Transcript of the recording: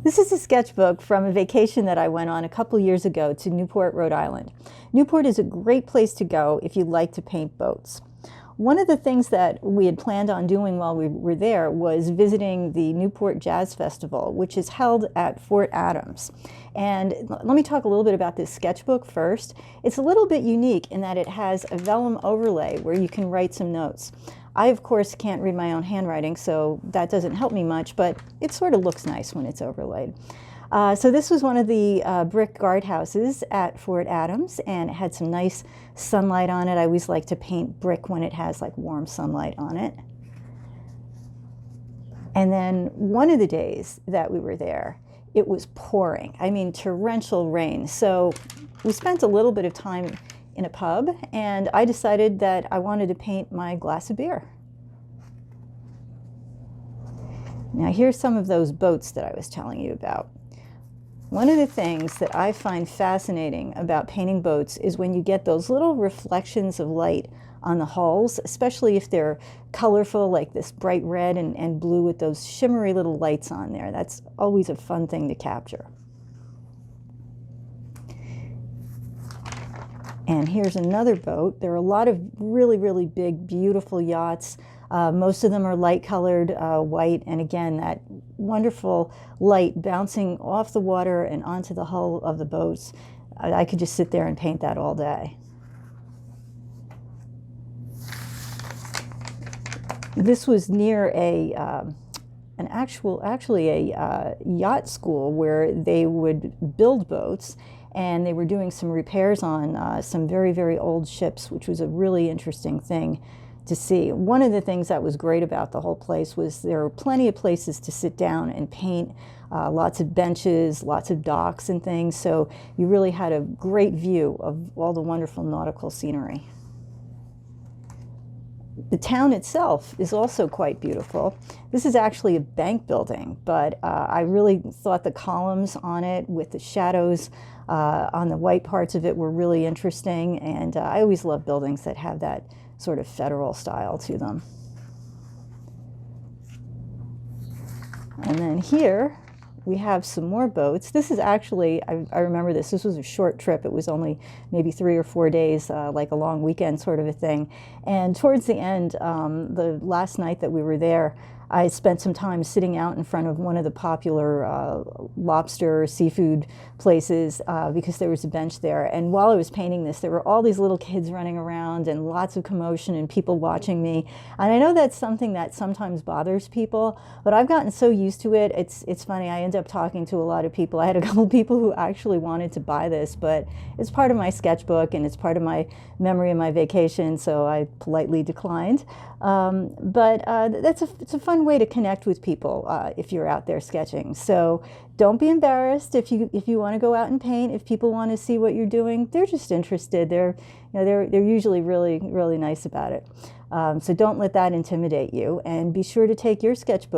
This is a sketchbook from a vacation that I went on a couple years ago to Newport, Rhode Island. Newport is a great place to go if you like to paint boats. One of the things that we had planned on doing while we were there was visiting the Newport Jazz Festival, which is held at Fort Adams. And let me talk a little bit about this sketchbook first. It's a little bit unique in that it has a vellum overlay where you can write some notes. I, of course, can't read my own handwriting, so that doesn't help me much, but it sort of looks nice when it's overlaid. So this was one of the brick guardhouses at Fort Adams, and it had some nice sunlight on it. I always like to paint brick when it has like warm sunlight on it. And then one of the days that we were there, it was pouring. I mean, torrential rain. So we spent a little bit of time in a pub, and I decided that I wanted to paint my glass of beer. Now here's some of those boats that I was telling you about. One of the things that I find fascinating about painting boats is when you get those little reflections of light on the hulls, especially if they're colorful, like this bright red and blue with those shimmery little lights on there. That's always a fun thing to capture. And here's another boat. There are a lot of really, really big, beautiful yachts. Most of them are light-colored, white, and again, that wonderful light bouncing off the water and onto the hull of the boats. I could just sit there and paint that all day. This was near actually a yacht school where they would build boats, and they were doing some repairs on some very, very old ships, which was a really interesting thing to see. One of the things that was great about the whole place was there were plenty of places to sit down and paint, lots of benches, lots of docks and things, so you really had a great view of all the wonderful nautical scenery. The town itself is also quite beautiful. This is actually a bank building, but I really thought the columns on it with the shadows on the white parts of it were really interesting, and I always love buildings that have that sort of federal style to them. And then here we have some more boats. This is actually, I remember this was a short trip. It was only maybe 3 or 4 days, like a long weekend sort of a thing. And towards the end, the last night that we were there, I spent some time sitting out in front of one of the popular lobster seafood places because there was a bench there. And while I was painting this, there were all these little kids running around and lots of commotion and people watching me. And I know that's something that sometimes bothers people, but I've gotten so used to it. It's funny, I end up talking to a lot of people. I had a couple people who actually wanted to buy this, but it's part of my sketchbook and it's part of my memory of my vacation, so I politely declined. It's a fun way to connect with people if you're out there sketching. So don't be embarrassed if you want to go out and paint. If people want to see what you're doing, they're just interested. They're usually really, really nice about it. So don't let that intimidate you, and be sure to take your sketchbook